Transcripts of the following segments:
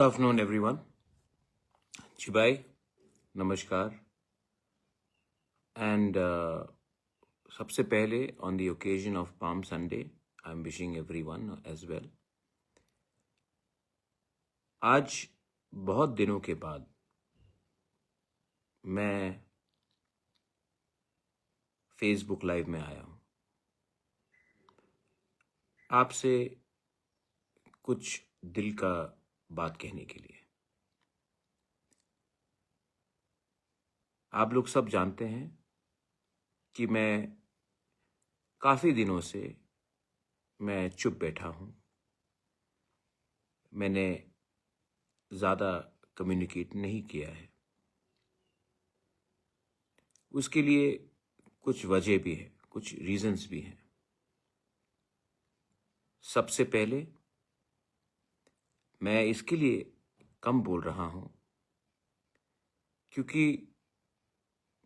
Good afternoon, everyone. जी भाई, नमस्कार. And सबसे पहले on the occasion of Palm Sunday, I'm wishing everyone as well. आज बहुत दिनों के बाद मैं फेसबुक लाइव में आया हूँ आपसे कुछ दिल का बात कहने के लिए. आप लोग सब जानते हैं कि मैं काफ़ी दिनों से मैं चुप बैठा हूँ. मैंने ज़्यादा कम्युनिकेट नहीं किया है. उसके लिए कुछ वजह भी है, कुछ रीजंस भी हैं. सबसे पहले मैं इसके लिए कम बोल रहा हूँ क्योंकि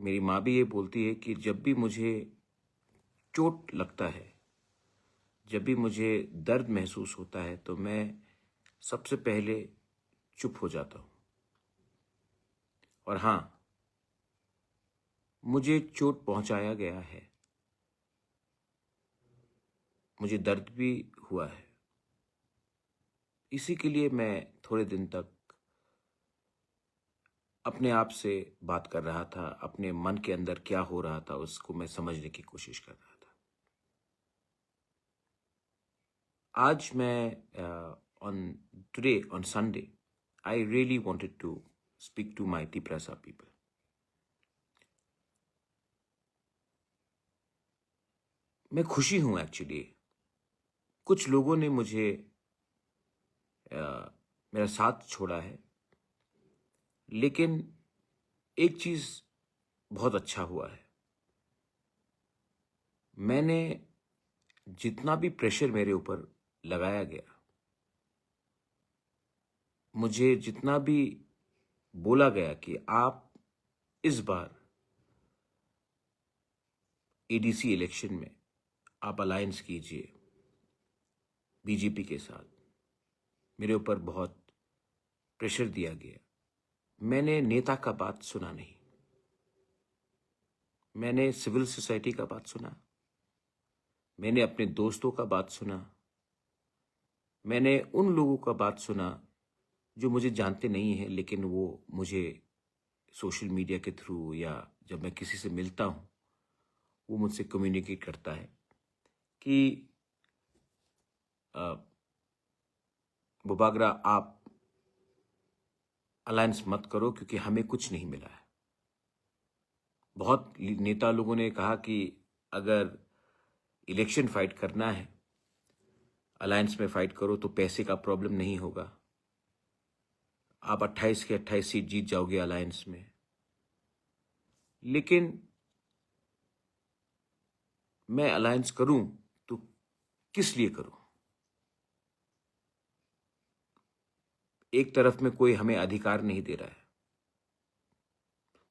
मेरी माँ भी ये बोलती है कि जब भी मुझे चोट लगता है, जब भी मुझे दर्द महसूस होता है तो मैं सबसे पहले चुप हो जाता हूँ. और हाँ, मुझे चोट पहुंचाया गया है, मुझे दर्द भी हुआ है. इसी के लिए मैं थोड़े दिन तक अपने आप से बात कर रहा था. अपने मन के अंदर क्या हो रहा था उसको मैं समझने की कोशिश कर रहा था. आज मैं on Sunday, I really wanted to speak to my Tiprasa people. मैं खुशी हूं एक्चुअली. कुछ लोगों ने मुझे मेरा साथ छोड़ा है, लेकिन एक चीज बहुत अच्छा हुआ है. मैंने जितना भी प्रेशर मेरे ऊपर लगाया गया, मुझे जितना भी बोला गया कि आप इस बार एडीसी इलेक्शन में आप अलायंस कीजिए बीजेपी के साथ, मेरे ऊपर बहुत प्रेशर दिया गया. मैंने नेता का बात सुना नहीं. मैंने सिविल सोसाइटी का बात सुना, मैंने अपने दोस्तों का बात सुना, मैंने उन लोगों का बात सुना जो मुझे जानते नहीं हैं, लेकिन वो मुझे सोशल मीडिया के थ्रू या जब मैं किसी से मिलता हूँ वो मुझसे कम्युनिकेट करता है कि बुबागरा आप अलायंस मत करो क्योंकि हमें कुछ नहीं मिला है. बहुत नेता लोगों ने कहा कि अगर इलेक्शन फाइट करना है, अलायंस में फाइट करो तो पैसे का प्रॉब्लम नहीं होगा, आप 28 के 28 सीट जीत जाओगे अलायंस में. लेकिन मैं अलायंस करूं तो किस लिए करूं? एक तरफ में कोई हमें अधिकार नहीं दे रहा है,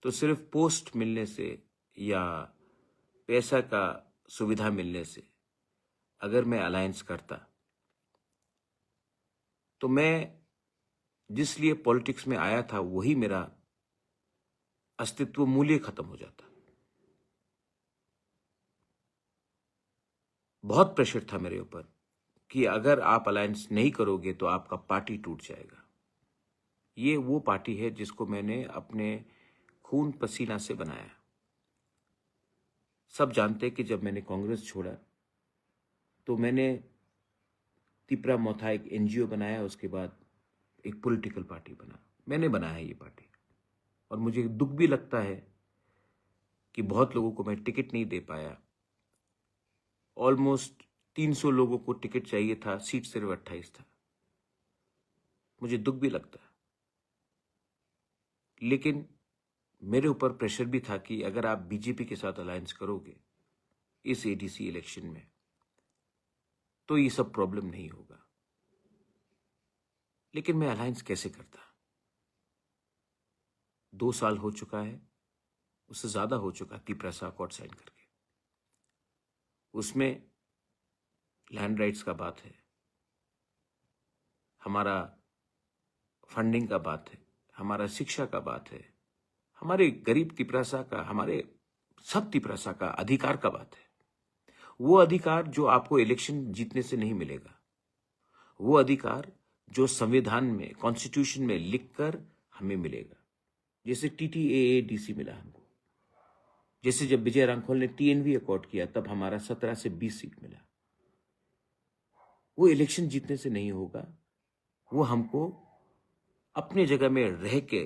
तो सिर्फ पोस्ट मिलने से या पैसा का सुविधा मिलने से अगर मैं अलायंस करता तो मैं जिस लिए पॉलिटिक्स में आया था वही मेरा अस्तित्व मूल्य खत्म हो जाता. बहुत प्रेशर था मेरे ऊपर कि अगर आप अलायंस नहीं करोगे तो आपका पार्टी टूट जाएगा. ये वो पार्टी है जिसको मैंने अपने खून पसीना से बनाया. सब जानते हैं कि जब मैंने कांग्रेस छोड़ा तो मैंने तिपरा मोथा एक एनजीओ बनाया, उसके बाद एक पॉलिटिकल पार्टी बना. मैंने बनाया ये पार्टी और मुझे दुख भी लगता है कि बहुत लोगों को मैं टिकट नहीं दे पाया. ऑलमोस्ट 300 लोगों को टिकट चाहिए था, सीट सिर्फ 28 था. मुझे दुख भी लगता है, लेकिन मेरे ऊपर प्रेशर भी था कि अगर आप बीजेपी के साथ अलायंस करोगे इस एडीसी इलेक्शन में तो ये सब प्रॉब्लम नहीं होगा. लेकिन मैं अलायंस कैसे करता? 2 साल हो चुका है, उससे ज्यादा हो चुका तिपरासा अकॉर्ड साइन करके. उसमें लैंड राइट्स का बात है, हमारा फंडिंग का बात है, हमारा शिक्षा का बात है, हमारे गरीब तिपरासा का, हमारे सब तिपरासा का अधिकार का बात है। वो अधिकार जो आपको इलेक्शन जीतने से नहीं मिलेगा, वो अधिकार जो संविधान में, कॉन्स्टिट्यूशन में लिखकर हमें मिलेगा। जैसे TTAADC मिला हमको, जैसे जब विजय रामखोल ने TNV अकॉर्ड किया तब हमारा 17 से 20 सीट मिला। वो इलेक्शन जीतने से नहीं होगा, वो हमको अपने जगह में रह के,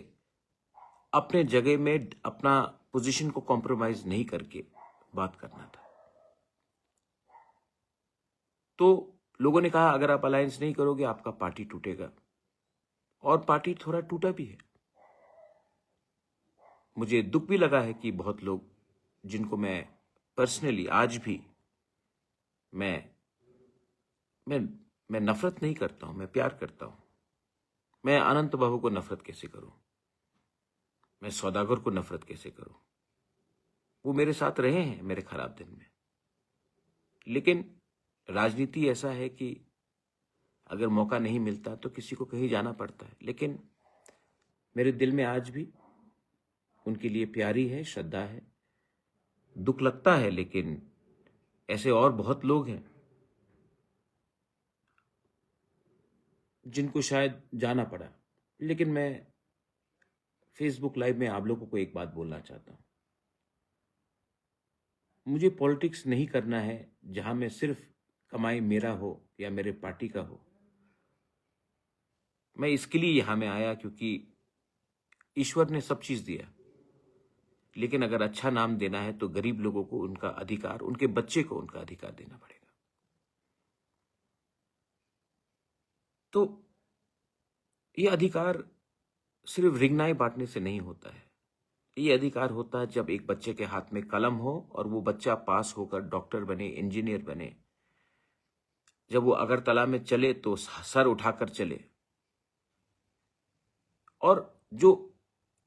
अपने जगह में अपना पोजीशन को कॉम्प्रोमाइज नहीं करके बात करना था। तो लोगों ने कहा अगर आप अलायंस नहीं करोगे आपका पार्टी टूटेगा, और पार्टी थोड़ा टूटा भी है। मुझे दुख भी लगा है कि बहुत लोग जिनको मैं पर्सनली आज भी मैं नफरत नहीं करता हूं, मैं प्यार करता हूं। मैं अनंत बाबू को नफरत कैसे करूं, मैं सौदागर को नफरत कैसे करूं? वो मेरे साथ रहे हैं मेरे खराब दिन में। लेकिन राजनीति ऐसा है कि अगर मौका नहीं मिलता तो किसी को कहीं जाना पड़ता है। लेकिन मेरे दिल में आज भी उनके लिए प्यारी है, श्रद्धा है। दुख लगता है, लेकिन ऐसे और बहुत लोग हैं जिनको शायद जाना पड़ा। लेकिन मैं फेसबुक लाइव में आप लोगों को एक बात बोलना चाहता हूं। मुझे पॉलिटिक्स नहीं करना है जहां में सिर्फ कमाई मेरा हो या मेरे पार्टी का हो। मैं इसके लिए यहां में आया क्योंकि ईश्वर ने सब चीज दिया, लेकिन अगर अच्छा नाम देना है तो गरीब लोगों को उनका अधिकार, उनके बच्चे को उनका अधिकार देना पड़ेगा। तो ये अधिकार सिर्फ रिगनाई बांटने से नहीं होता है। ये अधिकार होता है जब एक बच्चे के हाथ में कलम हो और वो बच्चा पास होकर डॉक्टर बने, इंजीनियर बने। जब वो अगरतला में चले तो सर उठाकर चले। और जो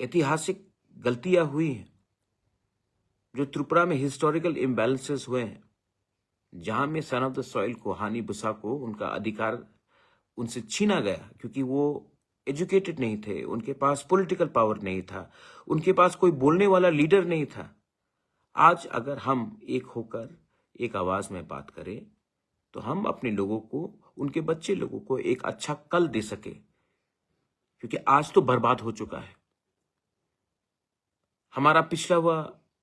ऐतिहासिक गलतियां हुई हैं, जो त्रिपुरा में हिस्टोरिकल इम्बैलेंसेस हुए हैं, जहां में सन ऑफ द सॉइल को, हानि बुसा को उनका अधिकार उनसे छीना गया क्योंकि वो एजुकेटेड नहीं थे, उनके पास पॉलिटिकल पावर नहीं था, उनके पास कोई बोलने वाला लीडर नहीं था। आज अगर हम एक होकर एक आवाज में बात करें तो हम अपने लोगों को, उनके बच्चे लोगों को एक अच्छा कल दे सके, क्योंकि आज तो बर्बाद हो चुका है। हमारा पिछला हुआ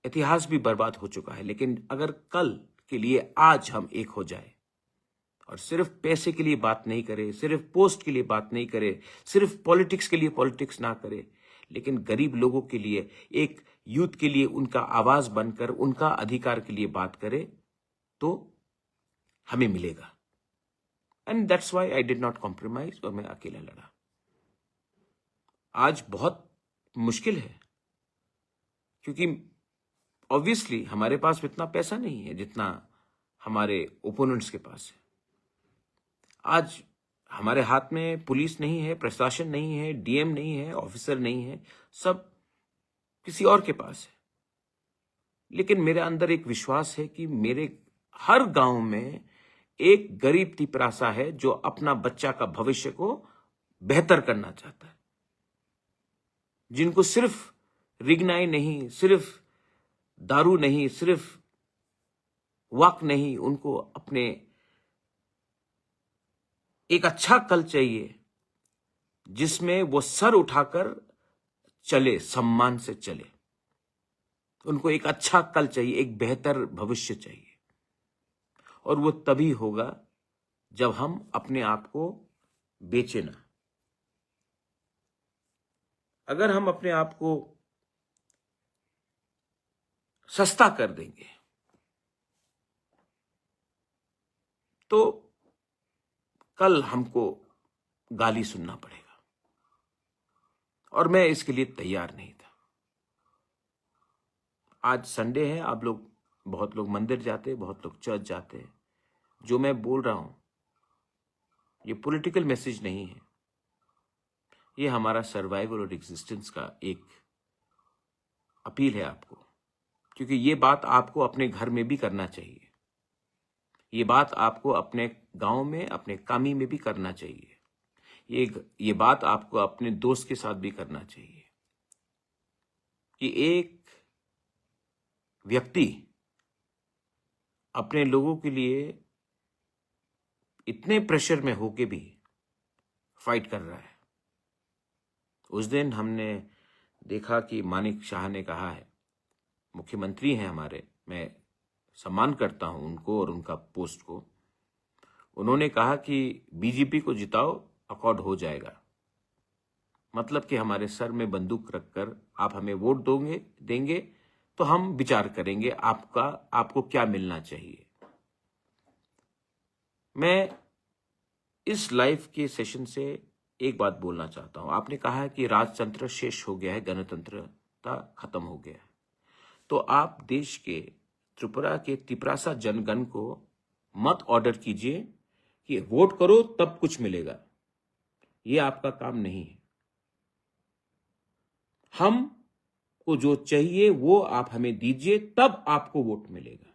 इतिहास भी बर्बाद हो चुका है। लेकिन अगर कल के लिए आज हम एक हो जाए और सिर्फ पैसे के लिए बात नहीं करें, सिर्फ पोस्ट के लिए बात नहीं करें, सिर्फ पॉलिटिक्स के लिए पॉलिटिक्स ना करें, लेकिन गरीब लोगों के लिए, एक यूथ के लिए उनका आवाज बनकर उनका अधिकार के लिए बात करें, तो हमें मिलेगा। And that's why I did not compromise, और मैं अकेला लड़ा। आज बहुत मुश्किल है क्योंकि ऑब्वियसली हमारे पास इतना पैसा नहीं है जितना हमारे ओपोनेंट्स के पास है। आज हमारे हाथ में पुलिस नहीं है, प्रशासन नहीं है, DM नहीं है, ऑफिसर नहीं है, सब किसी और के पास है। लेकिन मेरे अंदर एक विश्वास है कि मेरे हर गांव में एक गरीब तिपरासा है जो अपना बच्चा का भविष्य को बेहतर करना चाहता है, जिनको सिर्फ रिगनाई नहीं, सिर्फ दारू नहीं, सिर्फ वक्त नहीं, उनको अपने एक अच्छा कल चाहिए जिसमें वो सर उठाकर चले, सम्मान से चले। उनको एक अच्छा कल चाहिए, एक बेहतर भविष्य चाहिए। और वो तभी होगा जब हम अपने आप को बेचे ना। अगर हम अपने आप को सस्ता कर देंगे तो कल हमको गाली सुनना पड़ेगा, और मैं इसके लिए तैयार नहीं था। आज संडे है, आप लोग, बहुत लोग मंदिर जाते हैं, बहुत लोग चर्च जाते हैं। जो मैं बोल रहा हूं ये पॉलिटिकल मैसेज नहीं है, ये हमारा सर्वाइवल और एग्जिस्टेंस का एक अपील है आपको, क्योंकि ये बात आपको अपने घर में भी करना चाहिए। ये बात आपको अपने गांव में, अपने कामी में भी करना चाहिए। ये बात आपको अपने दोस्त के साथ भी करना चाहिए कि एक व्यक्ति अपने लोगों के लिए इतने प्रेशर में होके भी फाइट कर रहा है। उस दिन हमने देखा कि मानिक शाह ने कहा है, मुख्यमंत्री हैं हमारे, मैं सम्मान करता हूं उनको और उनका पोस्ट को, उन्होंने कहा कि बीजेपी को जिताओ, अकॉर्ड हो जाएगा। मतलब कि हमारे सर में बंदूक रखकर आप हमें वोट देंगे तो हम विचार करेंगे आपको क्या मिलना चाहिए। मैं इस लाइव के सेशन से एक बात बोलना चाहता हूं। आपने कहा है कि राजतंत्र शेष हो गया है, गणतंत्रता खत्म हो गया है, तो आप देश के त्रिपुरा के तिपरासा जनगण को मत ऑर्डर कीजिए कि वोट करो तब कुछ मिलेगा। ये आपका काम नहीं है। हमको जो चाहिए वो आप हमें दीजिए, तब आपको वोट मिलेगा,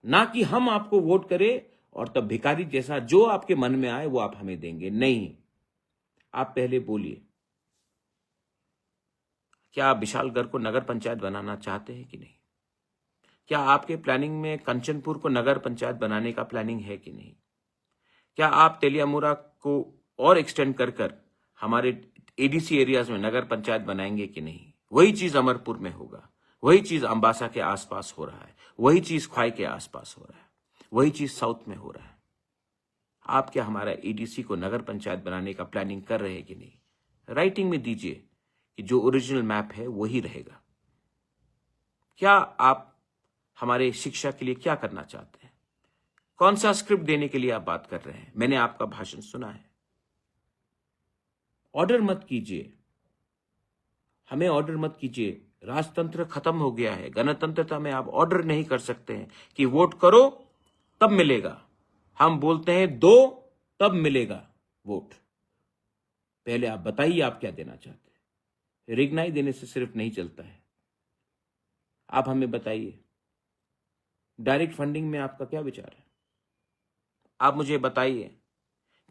ना कि हम आपको वोट करें और तब भिखारी जैसा जो आपके मन में आए वो आप हमें देंगे। नहीं, आप पहले बोलिए, क्या आप विशालगढ़ को नगर पंचायत बनाना चाहते हैं कि नहीं? क्या आपके प्लानिंग में कंचनपुर को नगर पंचायत बनाने का प्लानिंग है कि नहीं? क्या आप तेलियामुरा को और एक्सटेंड कर हमारे एडीसी एरियाज में नगर पंचायत बनाएंगे कि नहीं? वही चीज अमरपुर में होगा, वही चीज अंबासा के आसपास हो रहा है, वही चीज ख्वाई के आसपास हो रहा है, वही चीज साउथ में हो रहा है। आप क्या हमारा एडीसी को नगर पंचायत बनाने का प्लानिंग कर रहे हैं कि नहीं? राइटिंग में दीजिए कि जो ओरिजिनल मैप है वही रहेगा। क्या आप हमारे शिक्षा के लिए क्या करना चाहते हैं? कौन सा स्क्रिप्ट देने के लिए आप बात कर रहे हैं? मैंने आपका भाषण सुना है। ऑर्डर मत कीजिए, हमें ऑर्डर मत कीजिए। राजतंत्र खत्म हो गया है। गणतंत्रता में आप ऑर्डर नहीं कर सकते हैं कि वोट करो तब मिलेगा। हम बोलते हैं दो तब मिलेगा वोट। पहले आप बताइए आप क्या देना चाहते हैं। रिग्नाई देने से सिर्फ नहीं चलता है। आप हमें बताइए, डायरेक्ट फंडिंग में आपका क्या विचार है? आप मुझे बताइए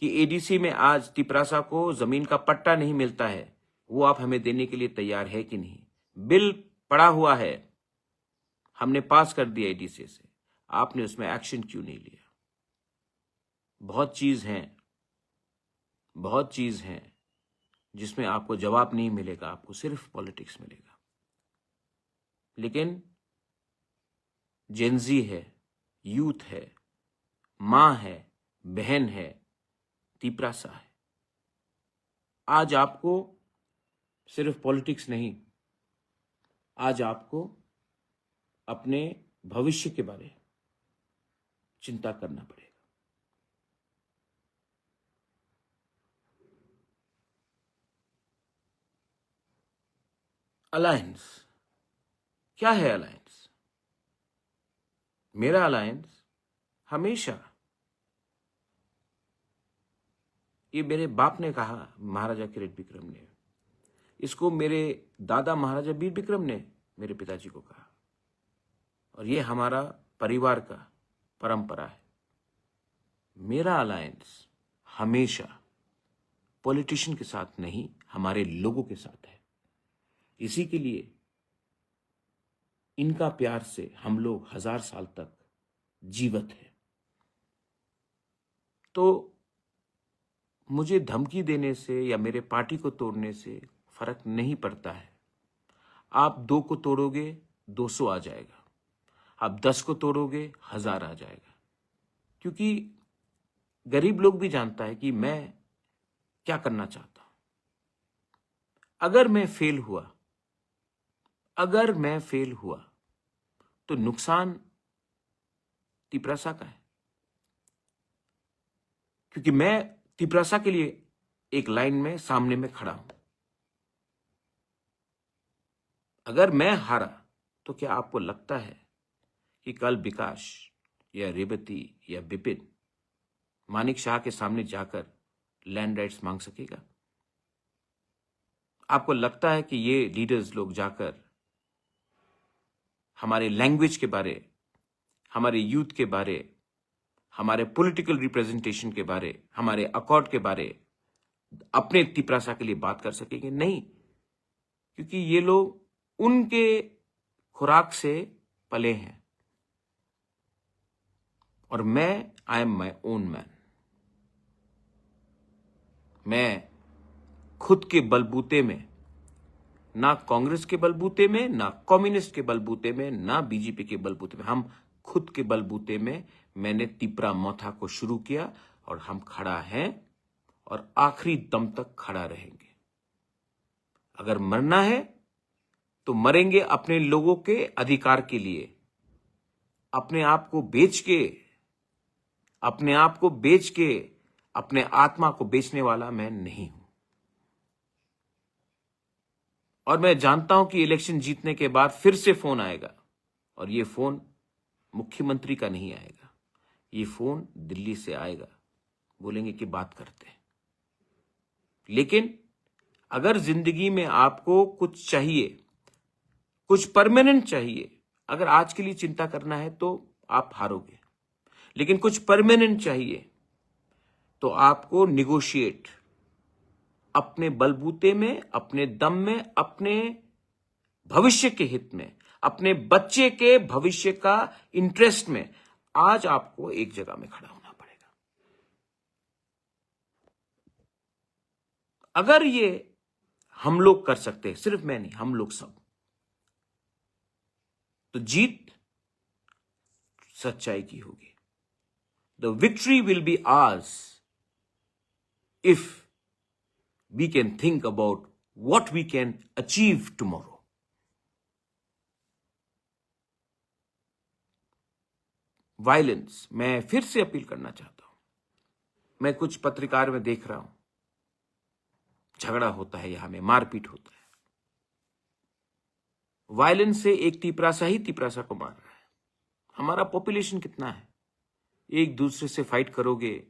कि एडीसी में आज तिपरासा को जमीन का पट्टा नहीं मिलता है, वो आप हमें देने के लिए तैयार है कि नहीं? बिल पड़ा हुआ है, हमने पास कर दिया एडीसी से, आपने उसमें एक्शन क्यों नहीं लिया? बहुत चीज हैं जिसमें आपको जवाब नहीं मिलेगा, आपको सिर्फ पॉलिटिक्स मिलेगा। लेकिन जेनजी है, यूथ है, मां है, बहन है, तिपरासा है। आज आपको सिर्फ पॉलिटिक्स नहीं, आज आपको अपने भविष्य के बारे में चिंता करना पड़ेगा। अलायंस क्या है? अलायंस, मेरा अलायंस हमेशा, ये मेरे बाप ने कहा, महाराजा किरीट विक्रम ने, इसको मेरे दादा महाराजा वीर विक्रम ने मेरे पिताजी को कहा, और ये हमारा परिवार का परंपरा है। मेरा अलायंस हमेशा पॉलिटिशियन के साथ नहीं, हमारे लोगों के साथ है। इसी के लिए इनका प्यार से हम लोग 1000 साल तक जीवित हैं। तो मुझे धमकी देने से या मेरे पार्टी को तोड़ने से फर्क नहीं पड़ता है। आप 2 को तोड़ोगे 200 आ जाएगा, आप 10 को तोड़ोगे 1000 आ जाएगा। क्योंकि गरीब लोग भी जानता है कि मैं क्या करना चाहता हूं। अगर मैं फेल हुआ तो नुकसान तिपरासा का है, क्योंकि मैं तिपरासा के लिए एक लाइन में सामने में खड़ा हूं। अगर मैं हारा तो क्या आपको लगता है कि कल विकास या रेवती या विपिन मानिक शाह के सामने जाकर लैंड राइट्स मांग सकेगा? आपको लगता है कि ये लीडर्स लोग जाकर हमारे लैंग्वेज के बारे, हमारे यूथ के बारे, हमारे पॉलिटिकल रिप्रेजेंटेशन के बारे, हमारे अकॉर्ड के बारे अपने तिपरासा के लिए बात कर सकेंगे? नहीं, क्योंकि ये लोग उनके खुराक से पले हैं और मैं I am my own man. मैं खुद के बलबूते में, ना कांग्रेस के बलबूते में, ना कम्युनिस्ट के बलबूते में, ना बीजेपी के बलबूते में, हम खुद के बलबूते में मैंने तिपरा मोथा को शुरू किया और हम खड़ा हैं और आखिरी दम तक खड़ा रहेंगे। अगर मरना है तो मरेंगे अपने लोगों के अधिकार के लिए। अपने आप को बेच के, अपने आत्मा को बेचने वाला मैं नहीं हूं। और मैं जानता हूं कि इलेक्शन जीतने के बाद फिर से फोन आएगा और ये फोन मुख्यमंत्री का नहीं आएगा, ये फोन दिल्ली से आएगा। बोलेंगे कि बात करते हैं। लेकिन अगर जिंदगी में आपको कुछ चाहिए, कुछ परमानेंट चाहिए, अगर आज के लिए चिंता करना है तो आप हारोगे। लेकिन कुछ परमानेंट चाहिए तो आपको निगोशिएट, अपने बलबूते में, अपने दम में, अपने भविष्य के हित में, अपने बच्चे के भविष्य का इंटरेस्ट में आज आपको एक जगह में खड़ा होना पड़ेगा। अगर ये हम लोग कर सकते हैं, सिर्फ मैं नहीं, हम लोग सब, तो जीत सच्चाई की होगी। The victory will be hours if we can think about what we can achieve tomorrow. Violence, मैं फिर से अपील करना चाहता हूं। मैं कुछ पत्रकार में देख रहा हूं, झगड़ा होता है, यहां में मारपीट होता है। वायलेंस से एक तिपरासा ही तिपरासा को मार रहा है। हमारा पॉपुलेशन कितना है? एक दूसरे से फाइट करोगे,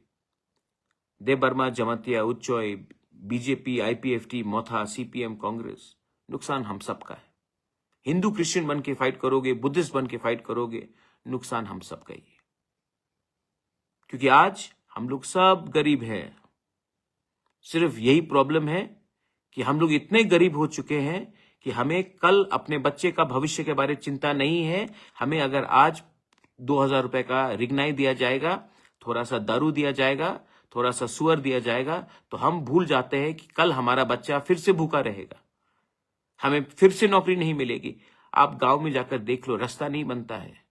देबर्मा, जमातिया, उच्चोय, बीजेपी, आईपीएफटी, मोथा, सीपीएम, कांग्रेस, नुकसान हम सबका है। हिंदू क्रिश्चियन बन के फाइट करोगे, बुद्धिस्ट बन के फाइट करोगे, नुकसान हम सबका ही है। क्योंकि आज हम लोग सब गरीब हैं। सिर्फ यही प्रॉब्लम है कि हम लोग इतने गरीब हो चुके हैं कि हमें कल अपने बच्चे का भविष्य के बारे में चिंता नहीं है। हमें अगर आज 2000 रुपए का रिगनाई दिया जाएगा, थोड़ा सा दारू दिया जाएगा, थोड़ा सा सुअर दिया जाएगा, तो हम भूल जाते हैं कि कल हमारा बच्चा फिर से भूखा रहेगा, हमें फिर से नौकरी नहीं मिलेगी। आप गांव में जाकर देख लो, रास्ता नहीं बनता है,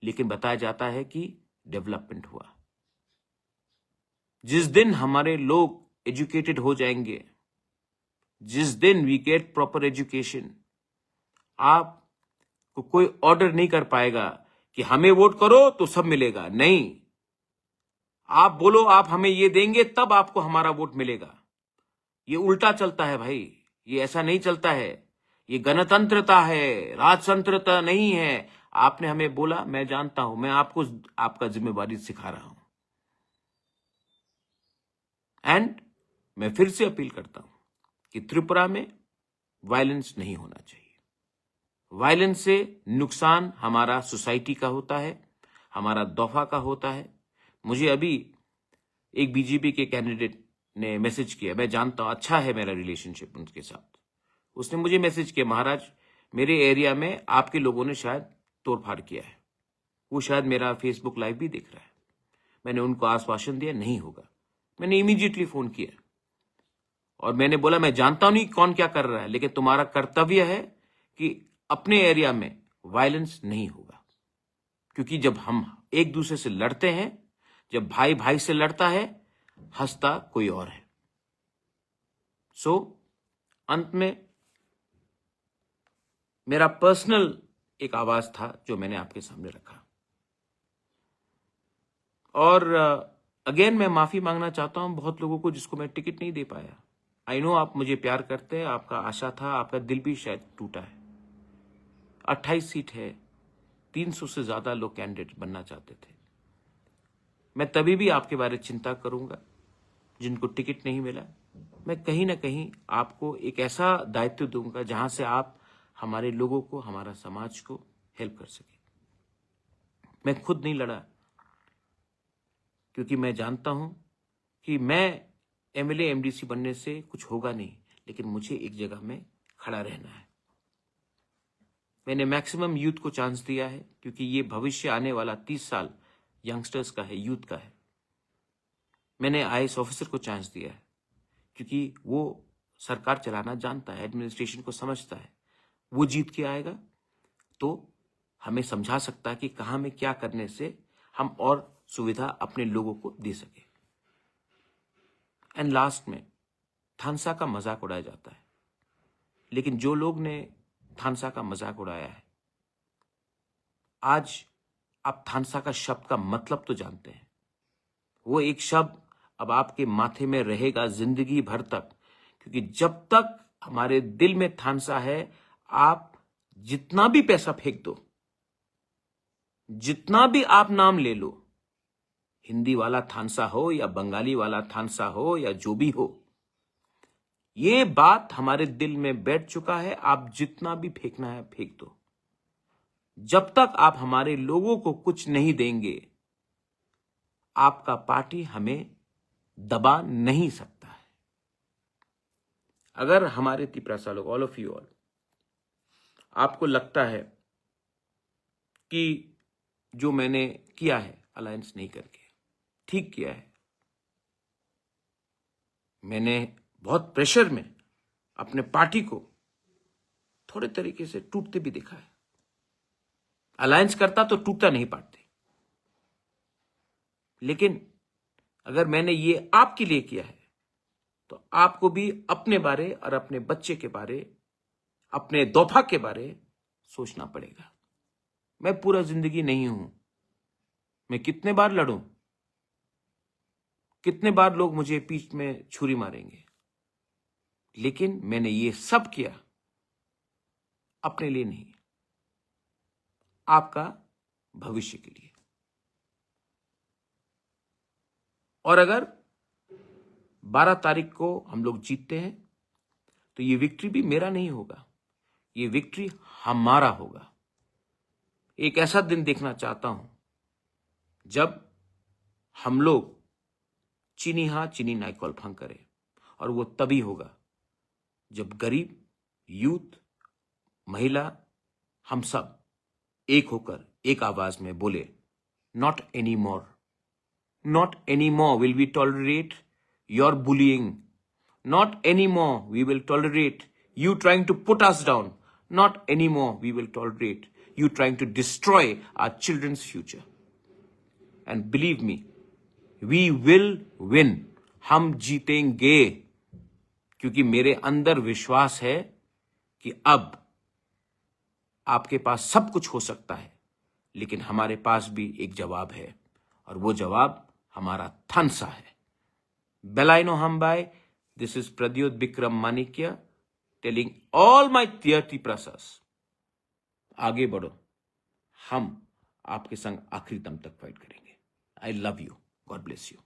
लेकिन बताया जाता है कि डेवलपमेंट हुआ। जिस दिन हमारे लोग एजुकेटेड हो जाएंगे, जिस दिन वी गेट प्रॉपर एजुकेशन, आपको कोई ऑर्डर नहीं कर पाएगा कि हमें वोट करो तो सब मिलेगा। नहीं, आप बोलो आप हमें ये देंगे तब आपको हमारा वोट मिलेगा। ये उल्टा चलता है भाई, ये ऐसा नहीं चलता है। ये गणतंत्रता है, राजतंत्रता नहीं है। आपने हमें बोला, मैं जानता हूं, मैं आपको आपका जिम्मेवारी सिखा रहा हूं। एंड मैं फिर से अपील करता हूं कि त्रिपुरा में वायलेंस नहीं होना चाहिए। वायलेंस से नुकसान हमारा सोसाइटी का होता है, हमारा दफा का होता है। मुझे अभी एक बीजेपी के कैंडिडेट ने मैसेज किया, मैं जानता हूं, अच्छा है मेरा रिलेशनशिप उनके साथ। उसने मुझे मैसेज किया, महाराज मेरे एरिया में आपके लोगों ने शायद तोड़फाड़ किया है। वो शायद मेरा फेसबुक लाइव भी देख रहा है। मैंने उनको आश्वासन दिया नहीं होगा। मैंने इमीडिएटली फोन किया और मैंने बोला, मैं जानता हूं नहीं कौन क्या कर रहा है, लेकिन तुम्हारा कर्तव्य है कि अपने एरिया में वायलेंस नहीं होगा। क्योंकि जब हम एक दूसरे से लड़ते हैं, जब भाई भाई से लड़ता है, हंसता कोई और है। सो अंत में मेरा पर्सनल एक आवाज था जो मैंने आपके सामने रखा। और अगेन मैं माफी मांगना चाहता हूं बहुत लोगों को जिसको मैं टिकट नहीं दे पाया। आई नो आप मुझे प्यार करते हैं, आपका आशा था, आपका दिल भी शायद टूटा है। 28 सीट है, 300 से ज्यादा लोग कैंडिडेट बनना चाहते थे। मैं तभी भी आपके बारे में चिंता करूंगा जिनको टिकट नहीं मिला। मैं कहीं ना कहीं आपको एक ऐसा दायित्व दूंगा जहां से आप हमारे लोगों को, हमारा समाज को हेल्प कर सके। मैं खुद नहीं लड़ा क्योंकि मैं जानता हूं कि मैं एमएलए एमडीसी बनने से कुछ होगा नहीं, लेकिन मुझे एक जगह में खड़ा रहना है। मैंने मैक्सिमम यूथ को चांस दिया है, क्योंकि ये भविष्य आने वाला 30 साल यंगस्टर्स का है, यूथ का है। मैंने आईएएस ऑफिसर को चांस दिया है, क्योंकि वो सरकार चलाना जानता है, एडमिनिस्ट्रेशन को समझता है। वो जीत के आएगा तो हमें समझा सकता है कि कहाँ में क्या करने से हम और सुविधा अपने लोगों को दे सके। एंड लास्ट में थानसा का मजाक उड़ाया जाता है, लेकिन जो लोग ने थानसा का मजाक उड़ाया है, आज आप थानसा का शब्द का मतलब तो जानते हैं। वो एक शब्द अब आपके माथे में रहेगा जिंदगी भर तक, क्योंकि जब तक हमारे दिल में थानसा है, आप जितना भी पैसा फेंक दो, जितना भी आप नाम ले लो, हिंदी वाला थानसा हो या बंगाली वाला थानसा हो या जो भी हो, ये बात हमारे दिल में बैठ चुका है। आप जितना भी फेंकना है फेंक दो। जब तक आप हमारे लोगों को कुछ नहीं देंगे, आपका पार्टी हमें दबा नहीं सकता है। अगर हमारे तिपरासा लोग, ऑल ऑफ यू ऑल, आपको लगता है कि जो मैंने किया है अलायंस नहीं करके ठीक किया है, मैंने बहुत प्रेशर में अपने पार्टी को थोड़े तरीके से टूटते भी देखा है। अलायंस करता तो टूटता नहीं पार्टी, लेकिन अगर मैंने ये आपके लिए किया है तो आपको भी अपने बारे और अपने बच्चे के बारे, अपने दोफा के बारे सोचना पड़ेगा। मैं पूरा जिंदगी नहीं हूं, मैं कितने बार लड़ूं, कितने बार लोग मुझे पीठ में छुरी मारेंगे, लेकिन मैंने ये सब किया अपने लिए नहीं, आपका भविष्य के लिए। और अगर 12 तारीख को हम लोग जीतते हैं तो ये विक्ट्री भी मेरा नहीं होगा, ये विक्ट्री हमारा होगा। एक ऐसा दिन देखना चाहता हूं जब हम लोग चीनी हां चीनी नाई कॉल्फांग करें, और वो तभी होगा जब गरीब, यूथ, महिला, हम सब एक होकर एक आवाज में बोले, not any more, not anymore will we tolerate your bullying, not anymore we will tolerate you trying to put us down, not anymore we will tolerate you trying to destroy our children's future. And believe me, we will win. हम जीतेंगे, क्योंकि मेरे अंदर विश्वास है कि अब आपके पास सब कुछ हो सकता है, लेकिन हमारे पास भी एक जवाब है, और वो जवाब हमारा थानसा है। बेलाइनो हमबाई, this is Pradyot Vikram Manikya telling all my dear Tiprasas, आगे बढ़ो, हम आपके संग आखिरी दम तक फाइट करेंगे। I love you, God bless you.